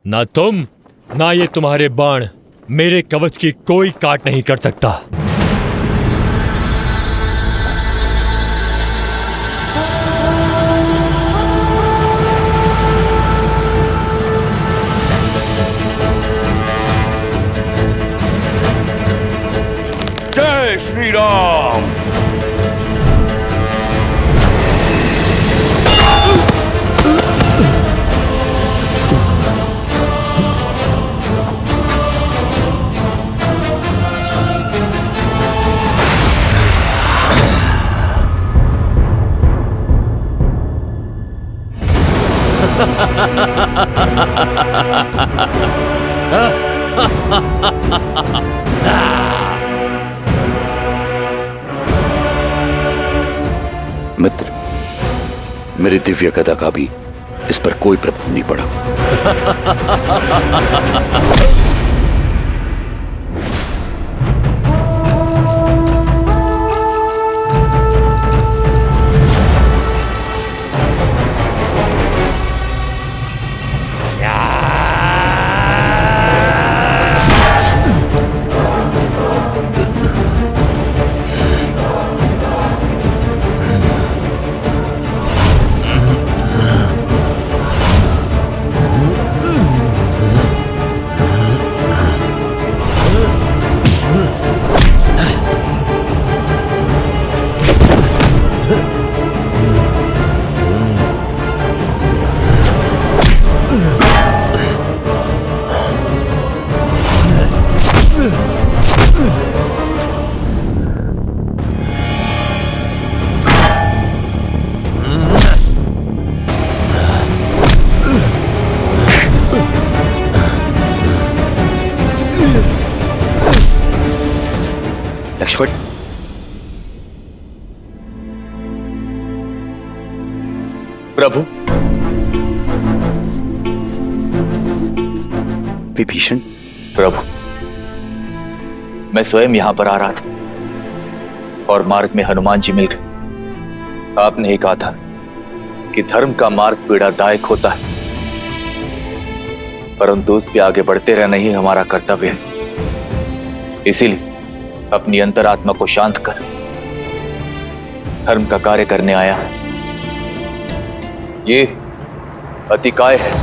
ना तुम ना ये तुम्हारे बाण मेरे कवच की कोई काट नहीं कर सकता। जय श्री राम। मित्र, मेरी दिव्य गदा का भी इस पर कोई प्रभाव नहीं पड़ा। लक्ष्मण, प्रभु। विभीषण। प्रभु, मैं स्वयं यहां पर आ रहा था और मार्ग में हनुमान जी मिल गए। आपने ही कहा था कि धर्म का मार्ग पीड़ादायक होता है, परंतु उस पे आगे बढ़ते रहना ही हमारा कर्तव्य है। इसीलिए अपनी अंतरात्मा को शांत कर धर्म का कार्य करने आया है। ये अतिकाय है।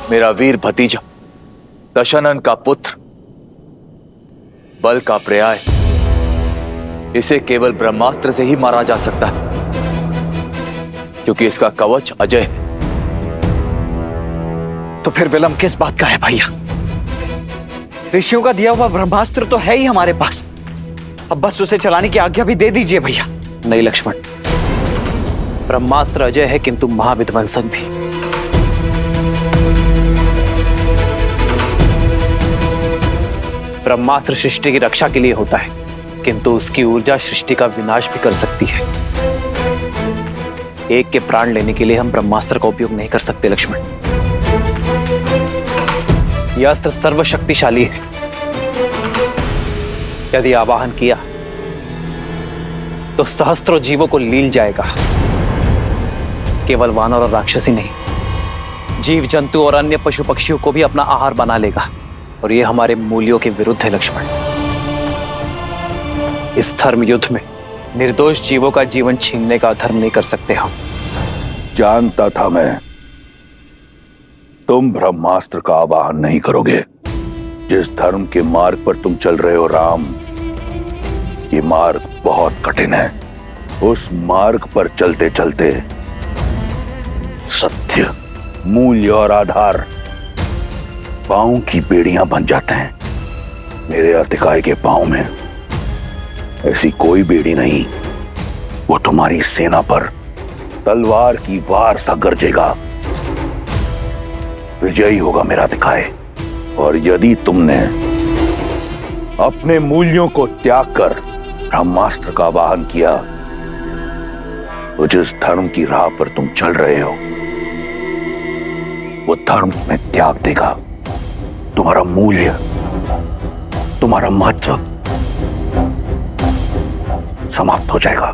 मेरा वीर भतीजा दशनन का पुत्र, बल का पर्याय, इसे केवल ब्रह्मास्त्र से ही मारा जा सकता है, क्योंकि इसका कवच अजय है। तो फिर विलंब किस बात का है भैया? ऋषियों का दिया हुआ ब्रह्मास्त्र तो है ही हमारे पास, अब बस उसे चलाने की आज्ञा भी दे दीजिए भैया। नहीं लक्ष्मण, ब्रह्मास्त्र अजय है किंतु महाविध्वंसक भी। ब्रह्मास्त्र सृष्टि की रक्षा के लिए होता है, किंतु उसकी ऊर्जा सृष्टि का विनाश भी कर सकती है। एक के प्राण लेने के लिए हम ब्रह्मास्त्र का उपयोग नहीं कर सकते लक्ष्मण। यह अस्त्र सर्वशक्तिशाली है। यदि आवाहन किया तो सहस्त्रों जीवों को लील जाएगा। केवल वानर और राक्षसी नहीं, जीव जंतु और अन्य पशु पक्षियों को भी अपना आहार बना लेगा, और यह हमारे मूल्यों के विरुद्ध है लक्ष्मण। इस धर्म युद्ध में निर्दोष जीवों का जीवन छीनने का धर्म नहीं कर सकते हम। जानता था मैं, तुम ब्रह्मास्त्र का आवाहन नहीं करोगे। जिस धर्म के मार्ग पर तुम चल रहे हो राम, ये मार्ग बहुत कठिन है। उस मार्ग पर चलते चलते सत्य, मूल्य और आधार पांव की बेड़ियां बन जाते हैं। मेरे अतिकाय के पांव में ऐसी कोई बेड़ी नहीं। वो तुम्हारी सेना पर तलवार की वार सा गरजेगा। विजयी होगा मेरा अतिकाय। और यदि तुमने अपने मूल्यों को त्याग कर ब्रह्मास्त्र का आवाहन किया तो जिस धर्म की राह पर तुम चल रहे हो वो धर्म में त्याग देगा। तुम्हारा मूल्य, तुम्हारा महत्व समाप्त हो जाएगा।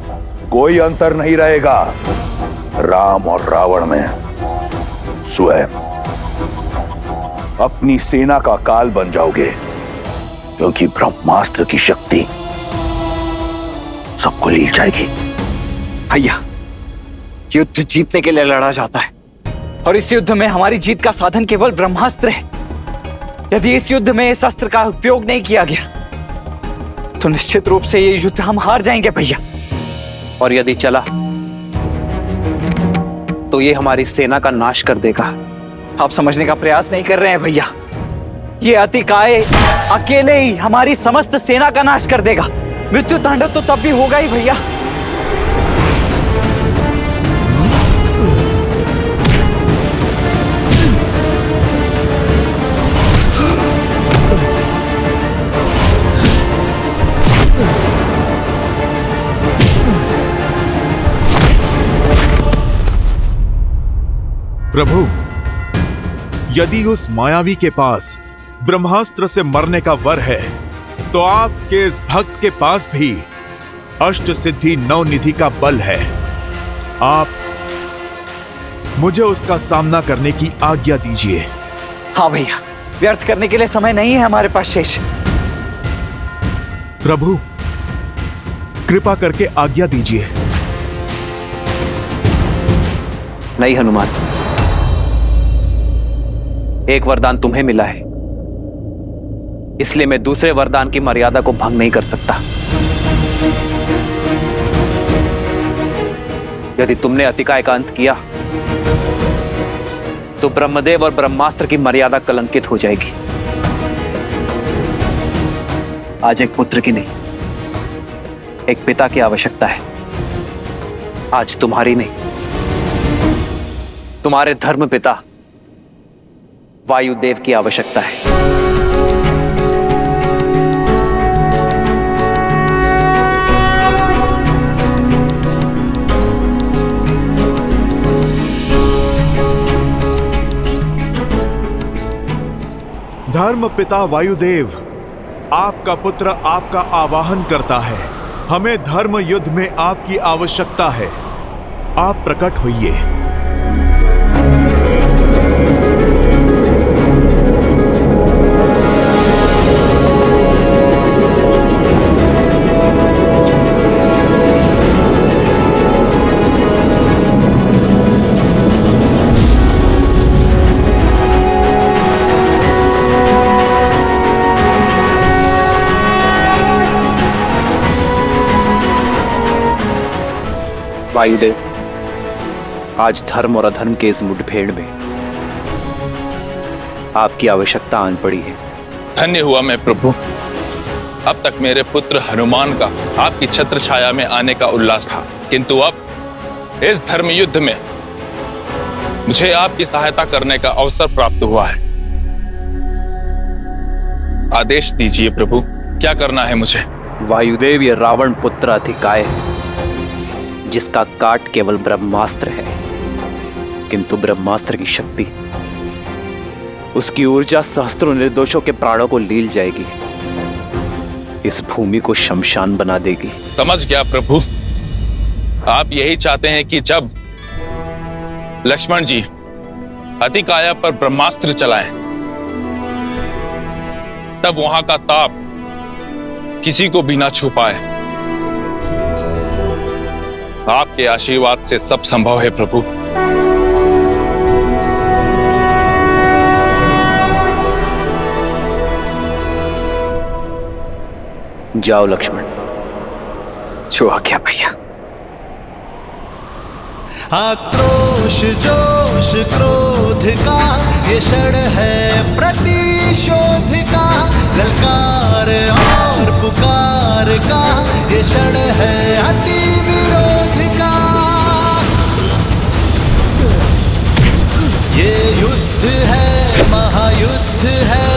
कोई अंतर नहीं रहेगा राम और रावण में। स्वयं अपनी सेना का काल बन जाओगे, क्योंकि ब्रह्मास्त्र की शक्ति सबको लील जाएगी। भैया, युद्ध जीतने के लिए लड़ा जाता है और इस युद्ध में हमारी जीत का साधन केवल ब्रह्मास्त्र है। यदि इस युद्ध में इस अस्त्र का उपयोग नहीं किया गया तो निश्चित रूप से ये युद्ध हम हार जाएंगे भैया। और यदि चला तो ये हमारी सेना का नाश कर देगा। आप समझने का प्रयास नहीं कर रहे हैं भैया। ये अतिकाय अकेले ही हमारी समस्त सेना का नाश कर देगा। मृत्यु तांडव तो तब भी होगा ही भैया। प्रभु, यदि उस मायावी के पास ब्रह्मास्त्र से मरने का वर है तो आपके इस भक्त के पास भी अष्ट सिद्धि नवनिधि का बल है। आप मुझे उसका सामना करने की आज्ञा दीजिए। हाँ भैया, व्यर्थ करने के लिए समय नहीं है हमारे पास शेष। प्रभु, कृपा करके आज्ञा दीजिए। नहीं हनुमान, एक वरदान तुम्हें मिला है, इसलिए मैं दूसरे वरदान की मर्यादा को भंग नहीं कर सकता। यदि तुमने अतिकाय का अंत किया तो ब्रह्मदेव और ब्रह्मास्त्र की मर्यादा कलंकित हो जाएगी। आज एक पुत्र की नहीं, एक पिता की आवश्यकता है। आज तुम्हारी नहीं, तुम्हारे धर्म पिता वायुदेव की आवश्यकता है। धर्म पिता वायुदेव, आपका पुत्र आपका आवाहन करता है। हमें धर्म युद्ध में आपकी आवश्यकता है। आप प्रकट होइए। वायुदेव, आज धर्म और अधर्म के इस मुठभेड़ में आपकी आवश्यकता आन पड़ी है। धन्य हुआ मैं प्रभु। अब तक मेरे पुत्र हनुमान का आपकी छत्र छाया में आने का उल्लास था, किंतु अब इस धर्म युद्ध में मुझे आपकी सहायता करने का अवसर प्राप्त हुआ है। आदेश दीजिए प्रभु, क्या करना है मुझे? वायुदेव, ये रावण पुत्र अतिकाय है, जिसका काट केवल ब्रह्मास्त्र है, किंतु ब्रह्मास्त्र की शक्ति, उसकी ऊर्जा सहस्त्रों निर्दोषों के प्राणों को लील जाएगी, इस भूमि को शमशान बना देगी। समझ गया प्रभु। आप यही चाहते हैं कि जब लक्ष्मण जी अतिकाया पर ब्रह्मास्त्र चलाएं, तब वहां का ताप किसी को भी ना छू पाए। आपके आशीर्वाद से सब संभव है प्रभु। जाओ लक्ष्मण। जो आज्ञा भैया। आक्रोश जोश क्रोध का ये क्षण है प्रतिशोध का, ललकार और पुकार का ये क्षण है अति विरोध का। ये युद्ध है, महायुद्ध है,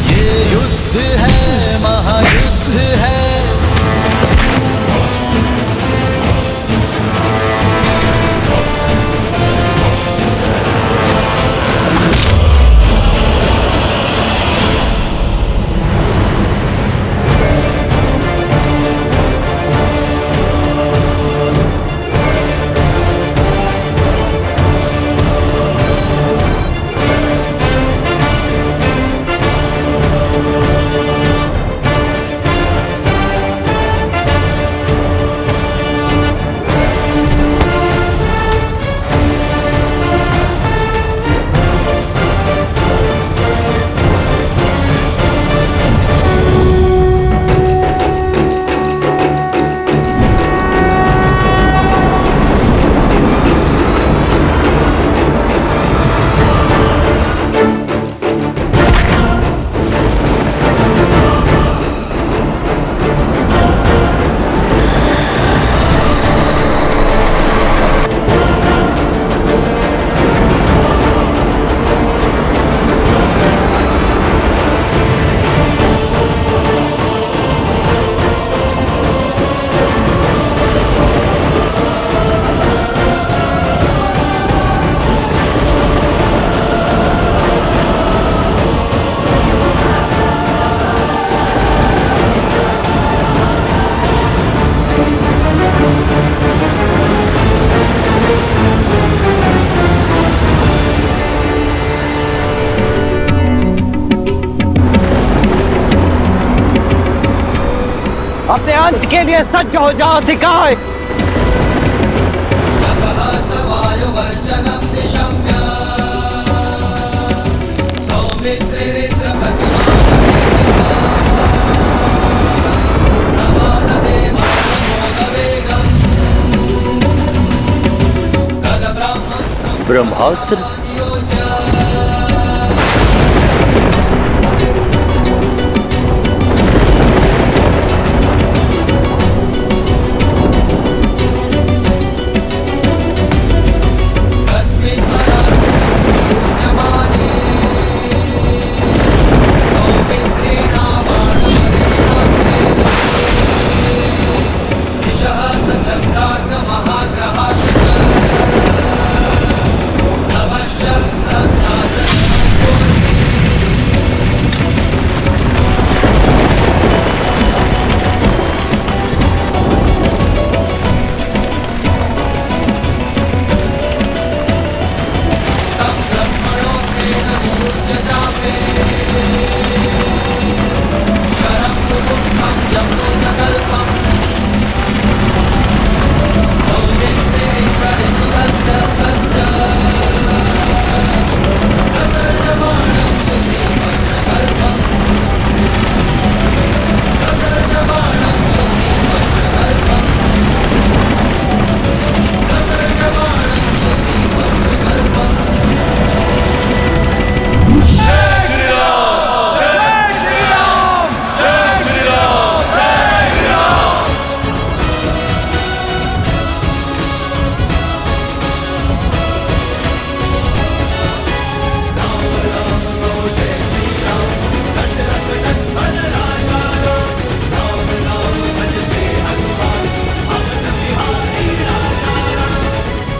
ये युद्ध है महायुद्ध है। अपने अंत के लिए सज्ज हो जाओ अधिकाय। ब्रह्मास्त्र?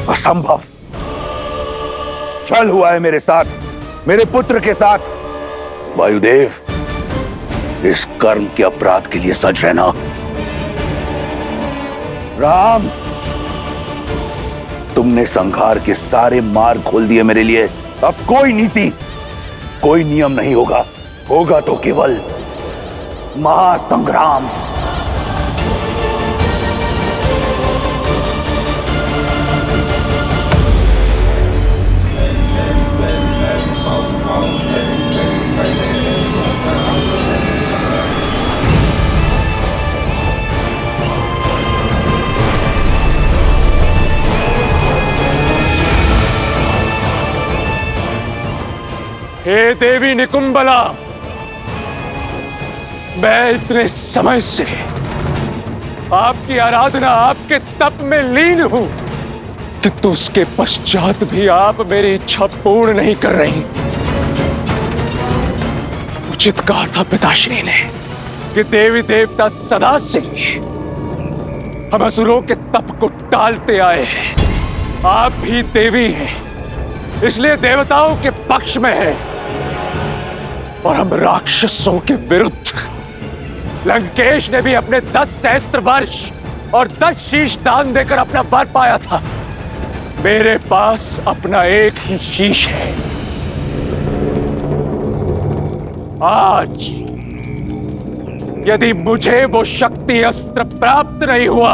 असंभव। छल हुआ है मेरे साथ, मेरे पुत्र के साथ। वायुदेव, इस कर्म के अपराध के लिए सज रहना। राम, तुमने संहार के सारे मार्ग खोल दिए मेरे लिए। अब कोई नीति, कोई नियम नहीं होगा, होगा तो केवल महासंग्राम। हे देवी निकुंबला, मैं इतने समय से आपकी आराधना, आपके तप में लीन हूं, किंतु उसके पश्चात भी आप मेरी इच्छा पूर्ण नहीं कर रही। उचित कहा था पिताश्री ने, कि देवी देवता सदा से हम असुरों के तप को टालते आए हैं। आप भी देवी हैं, इसलिए देवताओं के पक्ष में हैं और हम राक्षसों के विरुद्ध। लंकेश ने भी अपने 10 सहस्त्र वर्ष और 10 शीश दान देकर अपना वर पाया था। मेरे पास अपना एक ही शीश है। आज यदि मुझे वो शक्ति अस्त्र प्राप्त नहीं हुआ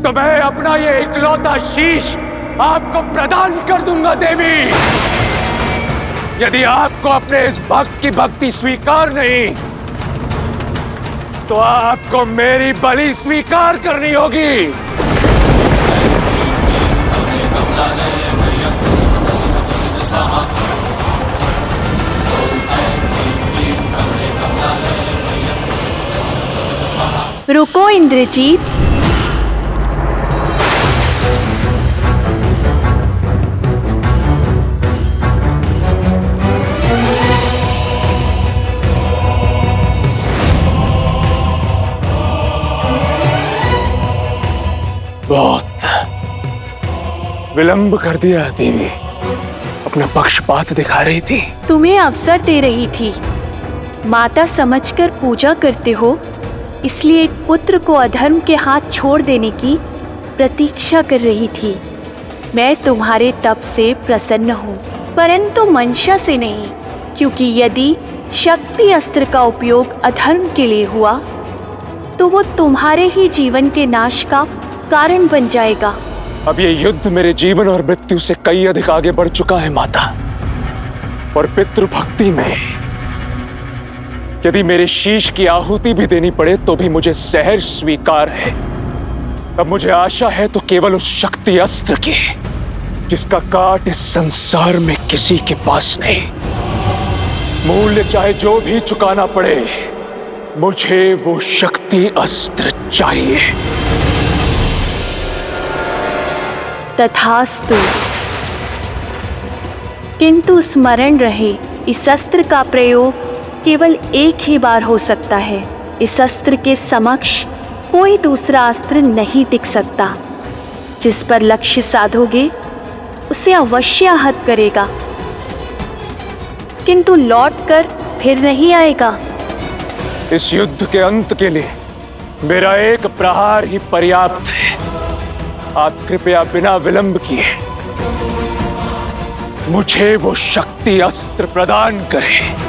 तो मैं अपना ये इकलौता शीश आपको प्रदान कर दूंगा देवी। यदि आपको अपने इस भक्त की भक्ति स्वीकार नहीं तो आपको मेरी बलि स्वीकार करनी होगी। रुको इंद्रजीत, बहुत विलंब कर दिया देवी। अपना पक्षपात दिखा रही थी। तुम्हें अवसर दे रही थी। माता समझकर पूजा करते हो, इसलिए एक पुत्र को अधर्म के हाथ छोड़ देने की प्रतीक्षा कर रही थी। मैं तुम्हारे तप से प्रसन्न हूँ, परंतु मंशा से नहीं, क्योंकि यदि शक्ति अस्त्र का उपयोग अधर्म के लिए हुआ तो वो तुम्हारे ही जीवन के नाश का कारण बन जाएगा। अब ये युद्ध मेरे जीवन और मृत्यु से कई अधिक आगे बढ़ चुका है माता, और पितृभक्ति में यदि मेरे शीश की आहुति भी देनी पड़े तो भी मुझे सहर्ष स्वीकार है। अब मुझे आशा है तो केवल उस शक्ति अस्त्र की, जिसका काट इस संसार में किसी के पास नहीं। मूल्य चाहे जो भी चुकाना पड़े, मुझे वो शक्ति अस्त्र चाहिए। तथास्तु, किंतु स्मरण रहे, इस अस्त्र का प्रयोग केवल एक ही बार हो सकता है। इस अस्त्र के समक्ष कोई दूसरा अस्त्र नहीं टिक सकता। जिस पर लक्ष्य साधोगे उसे अवश्य आहत करेगा, किंतु लौटकर फिर नहीं आएगा। इस युद्ध के अंत के लिए मेरा एक प्रहार ही पर्याप्त है। आप कृपया बिना विलंब किए मुझे वो शक्ति अस्त्र प्रदान करें।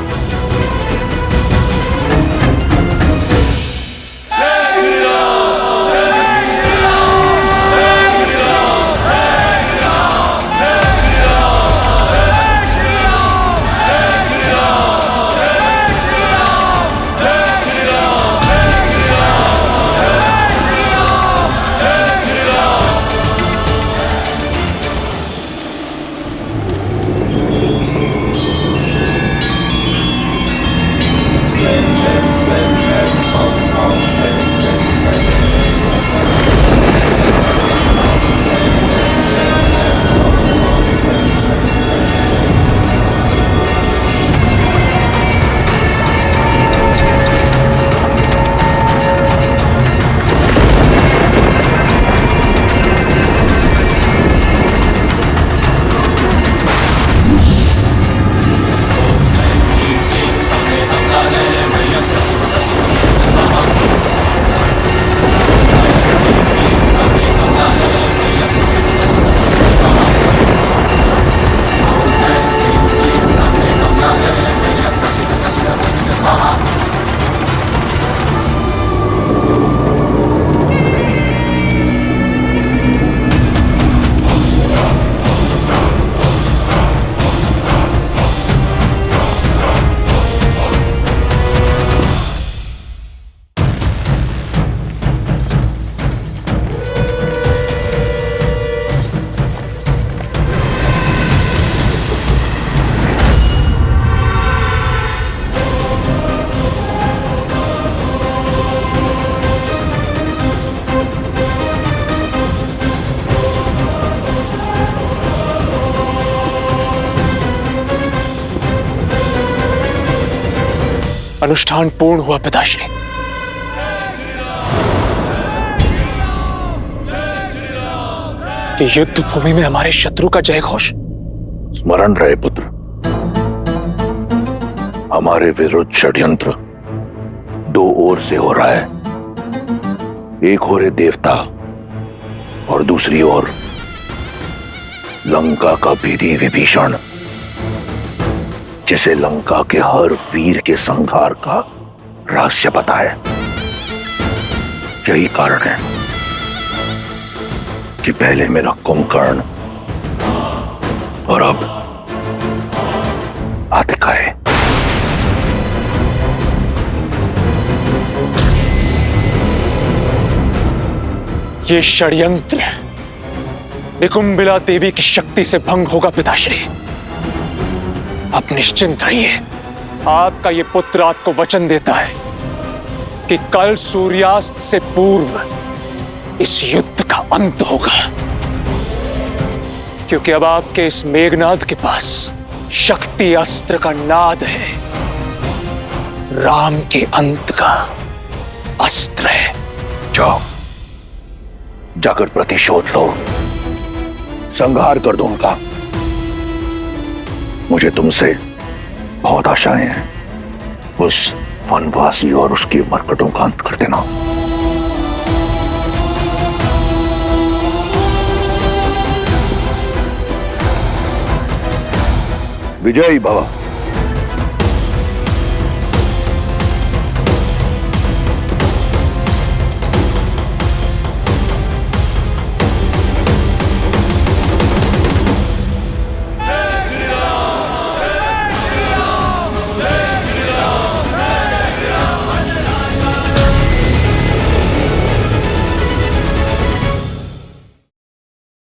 अनुष्ठान पूर्ण हुआ पिताश्री। युद्ध भूमि में हमारे शत्रु का जय घोष स्मरण रहे पुत्र, हमारे विरुद्ध षड्यंत्र दो ओर से हो रहा है। एक हो रहे देवता और दूसरी ओर लंका का भीरी विभीषण, जिसे लंका के हर वीर के संहार का रहस्य पता है। यही कारण है कि पहले मेरा कुंभकर्ण और अब आतिकाय। ये षड्यंत्र निकुंबिला देवी की शक्ति से भंग होगा पिताश्री। अब निश्चिंत रहिए, आपका ये पुत्र आपको वचन देता है कि कल सूर्यास्त से पूर्व इस युद्ध का अंत होगा, क्योंकि अब आपके इस मेघनाद के पास शक्ति अस्त्र का नाद है, राम के अंत का अस्त्र है। जाओ, जाकर प्रतिशोध लो, संहार कर दो उनका। मुझे तुमसे बहुत आशाएं हैं। उस वनवासी और उसके मरकटों का अंत कर देना। विजयी भव।